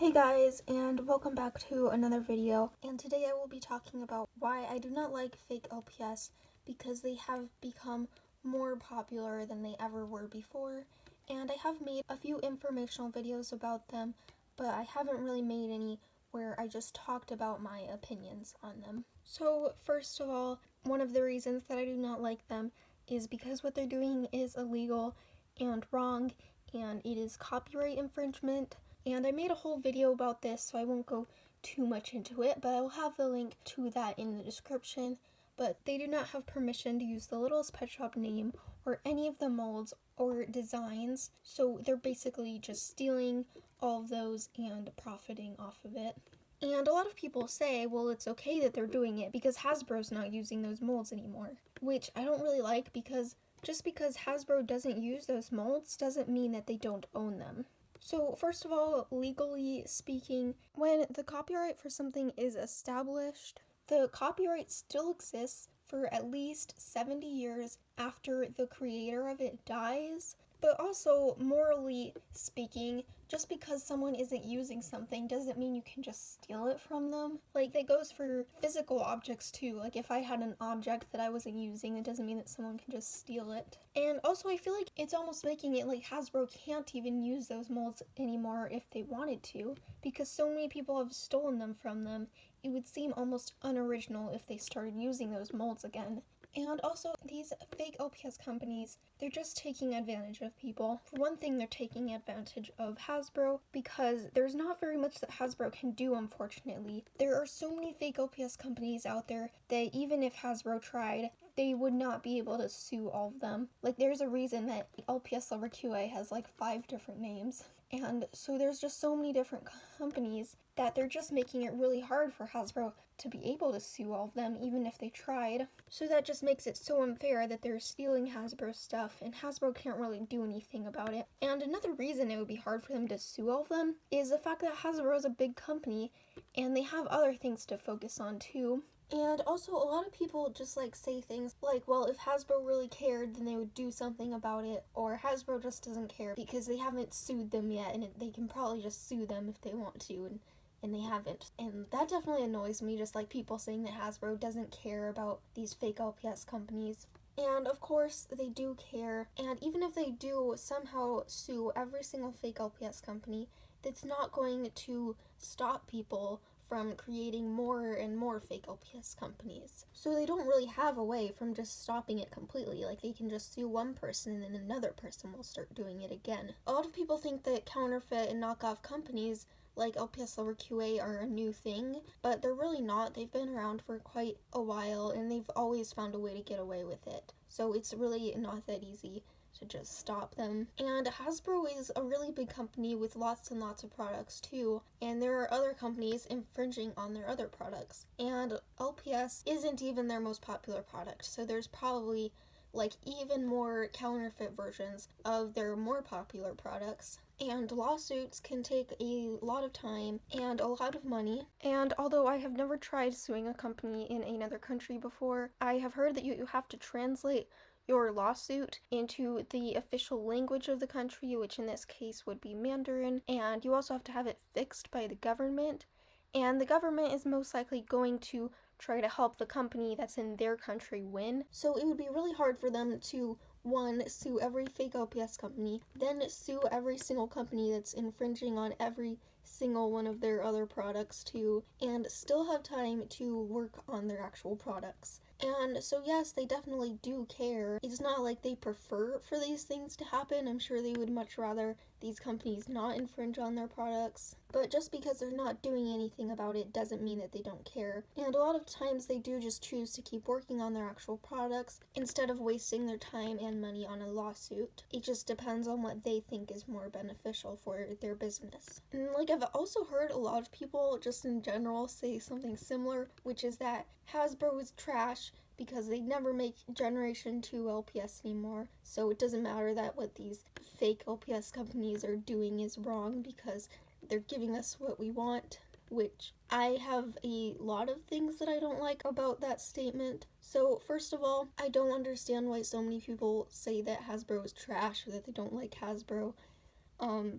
Hey guys, and welcome back to another video, and today I will be talking about why I do not like fake LPS because they have become more popular than they ever were before, and I have made a few informational videos about them, but I haven't really made any where I just talked about my opinions on them. So first of all, one of the reasons that I do not like them is because what they're doing is illegal and wrong, and it is copyright infringement. And I made a whole video about this, so I won't go too much into it, but I will have the link to that in the description. But they do not have permission to use the Littlest Pet Shop name or any of the molds or designs, so they're basically just stealing all of those and profiting off of it. And a lot of people say, well, it's okay that they're doing it because Hasbro's not using those molds anymore, which I don't really like because just because Hasbro doesn't use those molds doesn't mean that they don't own them. So first of all, legally speaking, when the copyright for something is established, the copyright still exists for at least 70 years after the creator of it dies. But also, morally speaking, just because someone isn't using something doesn't mean you can just steal it from them. Like, that goes for physical objects too. Like, if I had an object that I wasn't using, it doesn't mean that someone can just steal it. And also, I feel like it's almost making it like Hasbro can't even use those molds anymore if they wanted to, because so many people have stolen them from them. It would seem almost unoriginal if they started using those molds again. And also, these fake LPS companies, they're just taking advantage of people. For one thing, they're taking advantage of Hasbro because there's not very much that Hasbro can do, unfortunately. There are so many fake LPS companies out there that even if Hasbro tried, they would not be able to sue all of them. Like, there's a reason that lpsloverqa has like 5 different names. And so there's just so many different companies that they're just making it really hard for Hasbro to be able to sue all of them, even if they tried. So that just makes it so unfair that they're stealing Hasbro's stuff, and Hasbro can't really do anything about it. And another reason it would be hard for them to sue all of them is the fact that Hasbro is a big company, and they have other things to focus on too. And also, a lot of people just like say things like, well, if Hasbro really cared, then they would do something about it, or Hasbro just doesn't care because they haven't sued them yet, and they can probably just sue them if they want to, and they haven't. And that definitely annoys me, just like people saying that Hasbro doesn't care about these fake LPS companies. And of course, they do care, and even if they do somehow sue every single fake LPS company, that's not going to stop people from creating more and more fake LPS companies. So they don't really have a way from just stopping it completely. Like, they can just sue one person and then another person will start doing it again. A lot of people think that counterfeit and knockoff companies like lpsloverqa are a new thing, but they're really not. They've been around for quite a while and they've always found a way to get away with it. So it's really not that easy to just stop them. And Hasbro is a really big company with lots and lots of products too, and there are other companies infringing on their other products. And LPS isn't even their most popular product, so there's probably like even more counterfeit versions of their more popular products. And lawsuits can take a lot of time and a lot of money. And although I have never tried suing a company in another country before, I have heard that you have to translate your lawsuit into the official language of the country, which in this case would be Mandarin, and you also have to have it fixed by the government, and the government is most likely going to try to help the company that's in their country win. So it would be really hard for them to, one, sue every fake LPS company, then sue every single company that's infringing on every single one of their other products too, and still have time to work on their actual products. And so yes, they definitely do care. It's not like they prefer for these things to happen. I'm sure they would much rather these companies not infringe on their products. But just because they're not doing anything about it doesn't mean that they don't care. And a lot of times they do just choose to keep working on their actual products instead of wasting their time and money on a lawsuit. It just depends on what they think is more beneficial for their business. And like, I've also heard a lot of people just in general say something similar, which is that Hasbro is trash because they never make Generation 2 LPS anymore, so it doesn't matter that what these fake LPS companies are doing is wrong because they're giving us what we want, which I have a lot of things that I don't like about that statement. So first of all, I don't understand why so many people say that Hasbro is trash or that they don't like Hasbro.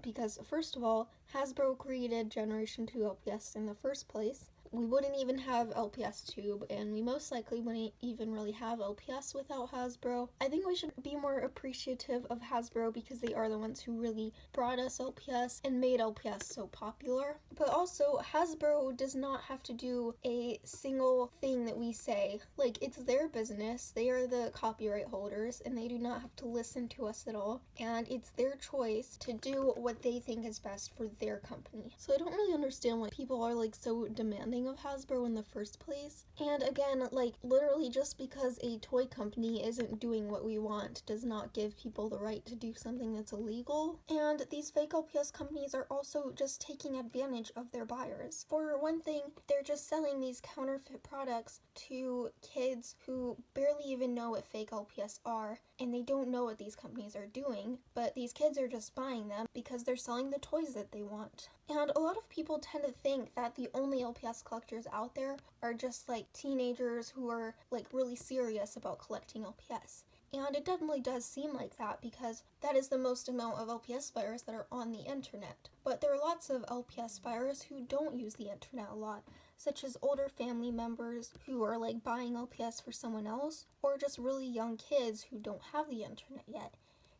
Because first of all, Hasbro created Generation 2 LPS in the first place. We wouldn't even have LPS Tube, and we most likely wouldn't even really have LPS without Hasbro. I think we should be more appreciative of Hasbro because they are the ones who really brought us LPS and made LPS so popular. But also, Hasbro does not have to do a single thing that we say. Like, it's their business, they are the copyright holders, and they do not have to listen to us at all, and it's their choice to do what they think is best for their company. So I don't really understand why people are like so demanding of Hasbro in the first place. And again, like, literally just because a toy company isn't doing what we want does not give people the right to do something that's illegal. And these fake LPS companies are also just taking advantage of their buyers. For one thing, they're just selling these counterfeit products to kids who barely even know what fake LPS are, and they don't know what these companies are doing, but these kids are just buying them because they're selling the toys that they want. And a lot of people tend to think that the only LPS collectors out there are just like teenagers who are like really serious about collecting LPS. And it definitely does seem like that because that is the most amount of LPS buyers that are on the internet. But there are lots of LPS buyers who don't use the internet a lot, such as older family members who are like buying LPS for someone else, or just really young kids who don't have the internet yet.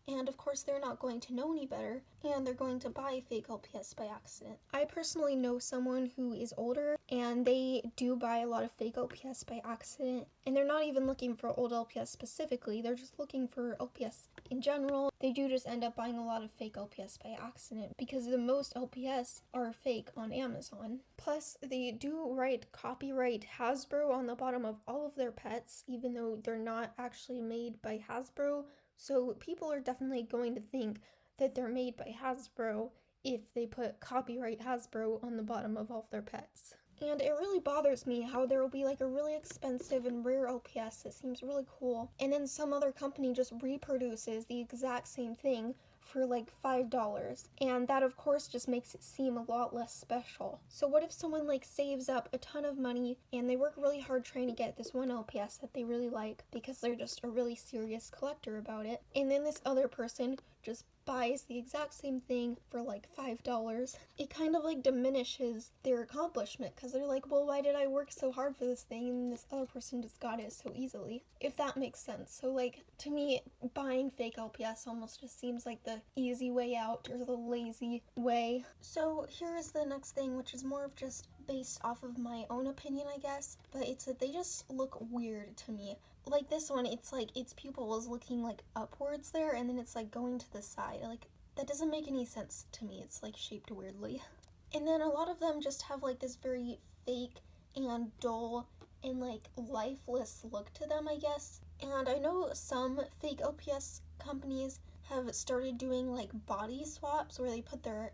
And of course they're not going to know any better, and they're going to buy fake LPS by accident. I personally know someone who is older, and they do buy a lot of fake LPS by accident, and they're not even looking for old LPS specifically, they're just looking for LPS in general. They do just end up buying a lot of fake LPS by accident, because the most LPS are fake on Amazon. Plus, they do write copyright Hasbro on the bottom of all of their pets, even though they're not actually made by Hasbro. So people are definitely going to think that they're made by Hasbro if they put copyright Hasbro on the bottom of all of their pets. And it really bothers me how there will be like a really expensive and rare LPS that seems really cool, and then some other company just reproduces the exact same thing for like $5, and that of course just makes it seem a lot less special. So what if someone like saves up a ton of money and they work really hard trying to get this one LPS that they really like because they're just a really serious collector about it, and then this other person just buys the exact same thing for like $5. It kind of like diminishes their accomplishment because they're like, well, why did I work so hard for this thing and this other person just got it so easily, if that makes sense. So like, to me, buying fake LPS almost just seems like the easy way out or the lazy way. So here is the next thing, which is more of just based off of my own opinion, I guess, but it's that they just look weird to me. Like this one, it's like its pupil is looking like upwards there, and then it's like going to the side. Like, that doesn't make any sense to me. It's like shaped weirdly. And then a lot of them just have like this very fake and dull and like lifeless look to them, I guess. And I know some fake LPS companies have started doing like body swaps where they put the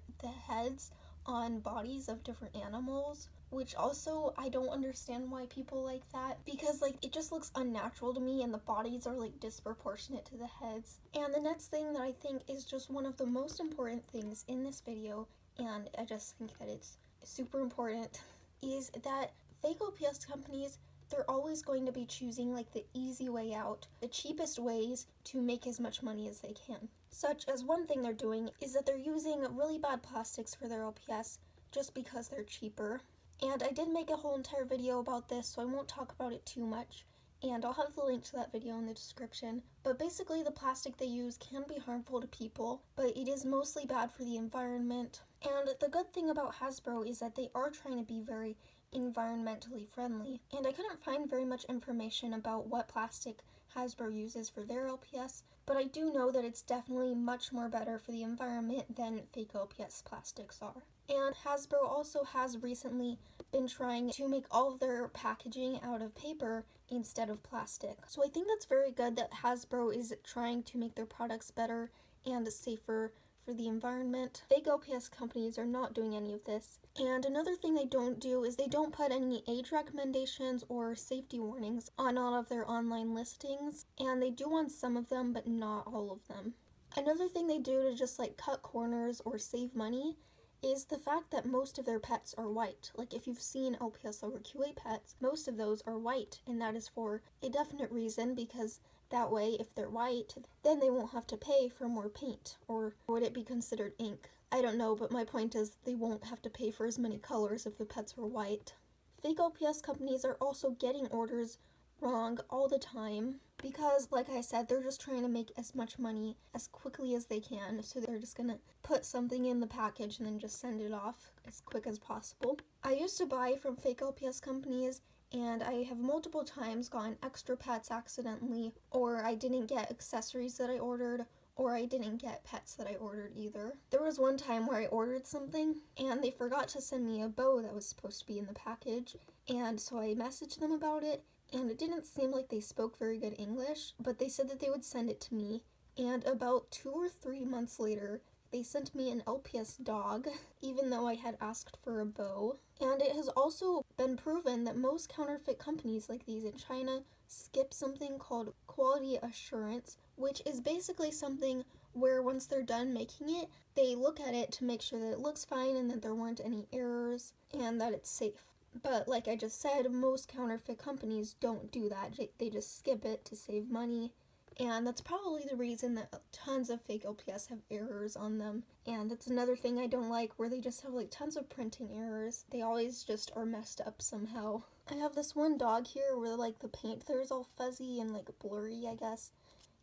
heads on bodies of different animals, which also I don't understand why people like that, because like it just looks unnatural to me and the bodies are like disproportionate to the heads. And the next thing that I think is just one of the most important things in this video, and I just think that it's super important, is that fake LPS companies, they're always going to be choosing like the easy way out, the cheapest ways to make as much money as they can. Such as one thing they're doing is that they're using really bad plastics for their LPS just because they're cheaper. And I did make a whole entire video about this, so I won't talk about it too much, and I'll have the link to that video in the description. But basically the plastic they use can be harmful to people, but it is mostly bad for the environment. And the good thing about Hasbro is that they are trying to be very environmentally friendly, and I couldn't find very much information about what plastic Hasbro uses for their LPS, but I do know that it's definitely much more better for the environment than fake LPS plastics are. And Hasbro also has recently been trying to make all of their packaging out of paper instead of plastic. So I think that's very good that Hasbro is trying to make their products better and safer for the environment. Fake LPS companies are not doing any of this. And another thing they don't do is they don't put any age recommendations or safety warnings on all of their online listings, and they do on some of them, but not all of them. Another thing they do to just like cut corners or save money is the fact that most of their pets are white. Like, if you've seen LPS LoverQA pets, most of those are white, and that is for a definite reason, because That way, if they're white, then they won't have to pay for more paint. Or would it be considered ink? I don't know, but my point is they won't have to pay for as many colors if the pets were white. Fake LPS companies are also getting orders wrong all the time because, like I said, they're just trying to make as much money as quickly as they can, so they're just gonna put something in the package and then just send it off as quick as possible. I used to buy from fake LPS companies, and I have multiple times gotten extra pets accidentally, or I didn't get accessories that I ordered, or I didn't get pets that I ordered either. There was one time where I ordered something and they forgot to send me a bow that was supposed to be in the package, and so I messaged them about it, and it didn't seem like they spoke very good English, but they said that they would send it to me, and about 2 or 3 months later, they sent me an LPS dog, even though I had asked for a bow. And it has also been proven that most counterfeit companies like these in China skip something called quality assurance, which is basically something where once they're done making it, they look at it to make sure that it looks fine and that there weren't any errors and that it's safe. But like I just said, most counterfeit companies don't do that. They just skip it to save money. And that's probably the reason that tons of fake LPS have errors on them. And that's another thing I don't like, where they just have like tons of printing errors. They always just are messed up somehow. I have this one dog here where like the paint there is all fuzzy and like blurry, I guess.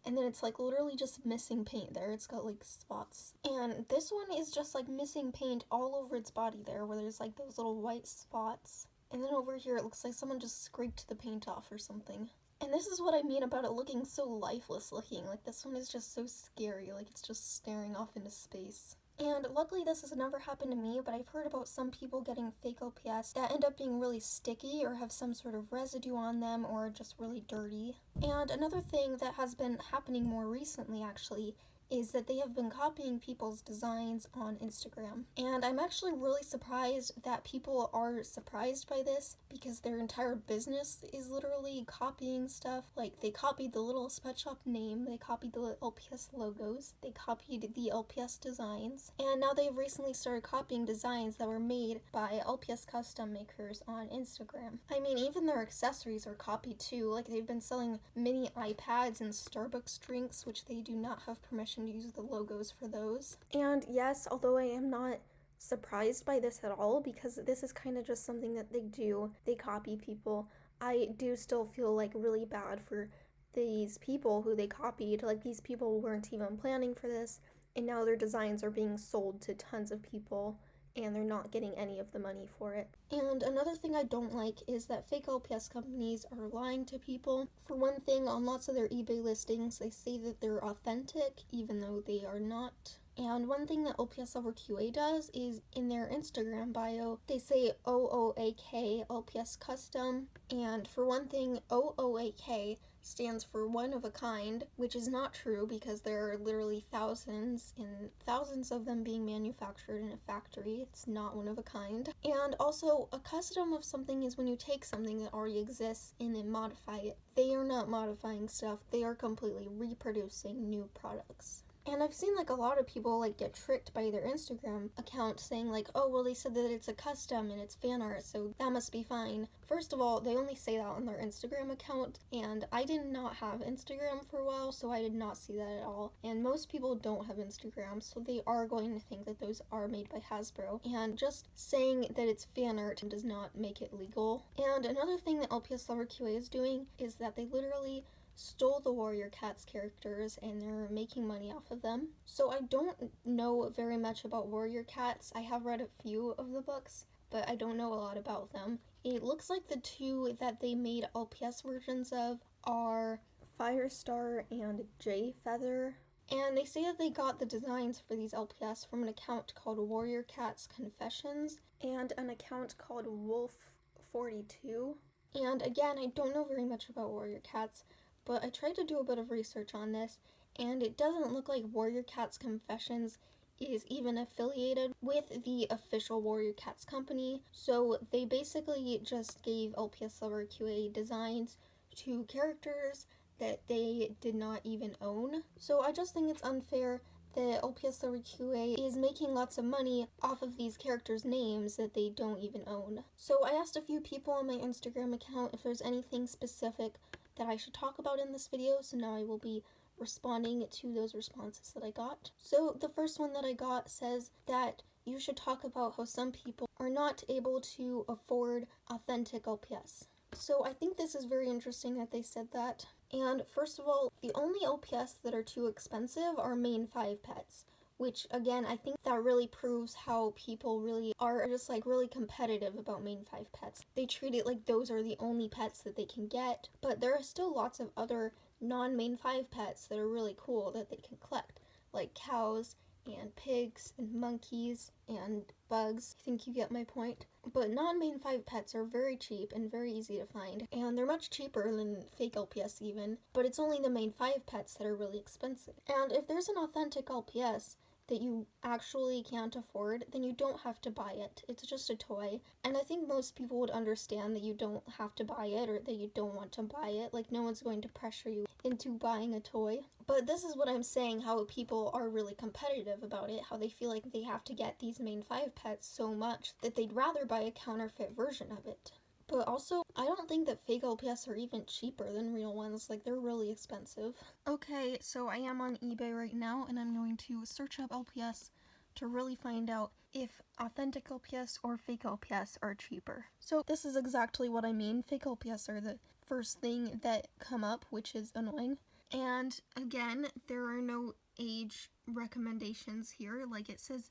And then it's like literally just missing paint there. It's got like spots. And this one is just like missing paint all over its body there, where there's like those little white spots. And then over here it looks like someone just scraped the paint off or something. And this is what I mean about it looking so lifeless looking. Like this one is just so scary, like it's just staring off into space. And luckily this has never happened to me, but I've heard about some people getting fake LPS that end up being really sticky or have some sort of residue on them or just really dirty. And another thing that has been happening more recently actually is that they have been copying people's designs on Instagram. And I'm actually really surprised that people are surprised by this, because their entire business is literally copying stuff. Like, they copied the little pet shop name, they copied the LPS logos, they copied the LPS designs, and now they've recently started copying designs that were made by LPS custom makers on Instagram. I mean, even their accessories are copied too. Like, they've been selling mini iPads and Starbucks drinks, which they do not have permission to use the logos for those. And yes, although I am not surprised by this at all, because this is kind of just something that they do, they copy people, I do still feel like really bad for these people who they copied. Like, these people weren't even planning for this, and now their designs are being sold to tons of people and they're not getting any of the money for it. And another thing I don't like is that fake LPS companies are lying to people. For one thing, on lots of their eBay listings, they say that they're authentic, even though they are not. And one thing that lpsloverqa does is in their Instagram bio, they say OOAK LPS Custom. And for one thing, OOAK stands for one of a kind, which is not true because there are literally thousands and thousands of them being manufactured in a factory. It's not one of a kind. And also, a custom of something is when you take something that already exists and then modify it. They are not modifying stuff, they are completely reproducing new products. And I've seen like a lot of people like get tricked by their Instagram account saying like, oh, well, they said that it's a custom and it's fan art, so that must be fine. First of all, they only say that on their Instagram account, and I did not have Instagram for a while, so I did not see that at all. And most people don't have Instagram, so they are going to think that those are made by Hasbro. And just saying that it's fan art does not make it legal. And another thing that lpsloverqa is doing is that they literally stole the Warrior Cats characters and they're making money off of them. So I don't know very much about Warrior Cats. I have read a few of the books, but I don't know a lot about them. It looks like the two that they made LPS versions of are Firestar and Jay Feather. And they say that they got the designs for these LPS from an account called Warrior Cats Confessions and an account called Wolf42. And again, I don't know very much about Warrior Cats, but I tried to do a bit of research on this, and it doesn't look like Warrior Cats Confessions is even affiliated with the official Warrior Cats company, so they basically just gave lpsloverqa designs to characters that they did not even own. So I just think it's unfair that lpsloverqa is making lots of money off of these characters' names that they don't even own. So I asked a few people on my Instagram account if there's anything specific that I should talk about in this video, so now I will be responding to those responses that I got. So the first one that I got says that you should talk about how some people are not able to afford authentic LPS. So I think this is very interesting that they said that. And first of all, the only LPS that are too expensive are main 5 pets, which again, I think that really proves how people really are just like really competitive about main 5 pets. They treat it like those are the only pets that they can get, but there are still lots of other non-main 5 pets that are really cool that they can collect, like cows and pigs and monkeys and bugs. I think you get my point. But non-main 5 pets are very cheap and very easy to find, and they're much cheaper than fake LPS even, but it's only the main 5 pets that are really expensive. And if there's an authentic LPS that you actually can't afford, then you don't have to buy it. It's just a toy. And I think most people would understand that you don't have to buy it or that you don't want to buy it. Like, no one's going to pressure you into buying a toy. But this is what I'm saying, how people are really competitive about it, how they feel like they have to get these main 5 pets so much that they'd rather buy a counterfeit version of it. But also, I don't think that fake LPS are even cheaper than real ones. Like, they're really expensive. Okay, so I am on eBay right now, and I'm going to search up LPS to really find out if authentic LPS or fake LPS are cheaper. So this is exactly what I mean. Fake LPS are the first thing that come up, which is annoying. And again, there are no age recommendations here. Like, it says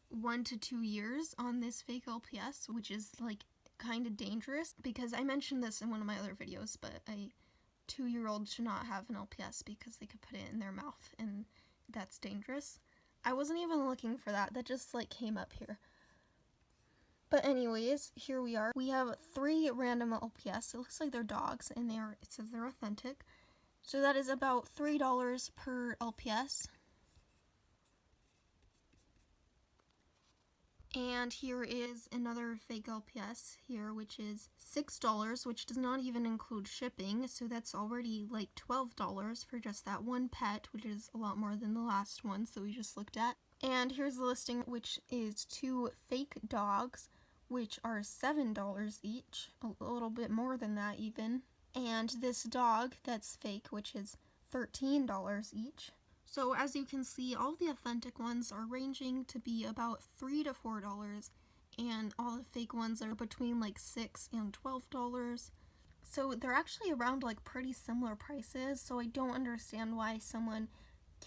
1 to 2 years on this fake LPS, which is like kind of dangerous, because I mentioned this in one of my other videos, but a 2-year-old should not have an LPS because they could put it in their mouth, and that's dangerous. I wasn't even looking for that just like came up here. But anyways, here we are. We have 3 random LPS. It looks like they're dogs, and it says they're authentic. So that is about $3 per LPS. And here is another fake LPS here, which is $6, which does not even include shipping, so that's already like $12 for just that one pet, which is a lot more than the last ones that we just looked at. And here's the listing, which is 2 fake dogs, which are $7 each, a little bit more than that even. And this dog that's fake, which is $13 each. So as you can see, all the authentic ones are ranging to be about $3 to $4, and all the fake ones are between like $6 and $12. So they're actually around like pretty similar prices, so I don't understand why someone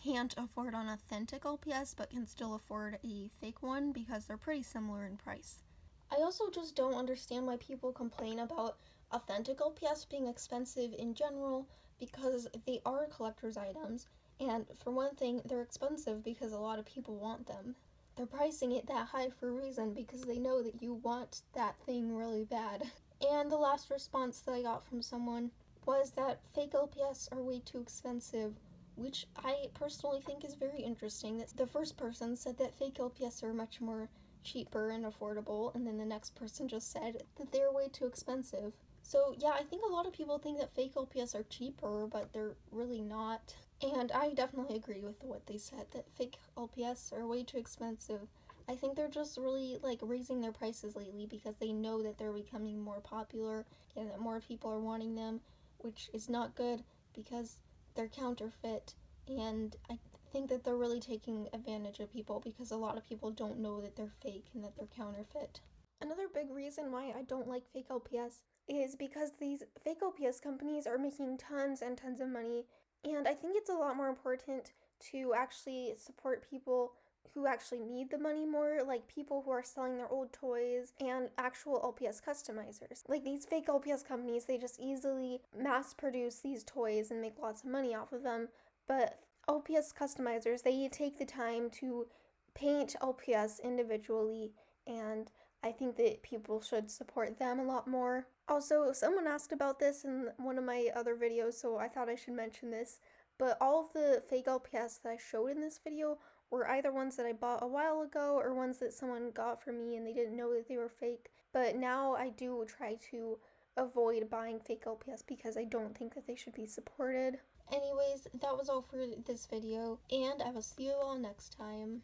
can't afford an authentic LPS but can still afford a fake one, because they're pretty similar in price. I also just don't understand why people complain about authentic LPS being expensive in general, because they are collector's items. And for one thing, they're expensive because a lot of people want them. They're pricing it that high for a reason, because they know that you want that thing really bad. And the last response that I got from someone was that fake LPS are way too expensive, which I personally think is very interesting. The first person said that fake LPS are much more cheaper and affordable, and then the next person just said that they're way too expensive. So yeah, I think a lot of people think that fake LPS are cheaper, but they're really not. And I definitely agree with what they said, that fake LPS are way too expensive. I think they're just really like raising their prices lately because they know that they're becoming more popular and that more people are wanting them, which is not good because they're counterfeit. And I think that they're really taking advantage of people because a lot of people don't know that they're fake and that they're counterfeit. Another big reason why I don't like fake LPS is because these fake LPS companies are making tons and tons of money. And I think it's a lot more important to actually support people who actually need the money more, like people who are selling their old toys and actual LPS customizers. Like these fake LPS companies, they just easily mass produce these toys and make lots of money off of them. But LPS customizers, they take the time to paint LPS individually, and I think that people should support them a lot more. Also, someone asked about this in one of my other videos, so I thought I should mention this. But all of the fake LPS that I showed in this video were either ones that I bought a while ago or ones that someone got for me and they didn't know that they were fake. But now I do try to avoid buying fake LPS because I don't think that they should be supported. Anyways, that was all for this video, and I will see you all next time.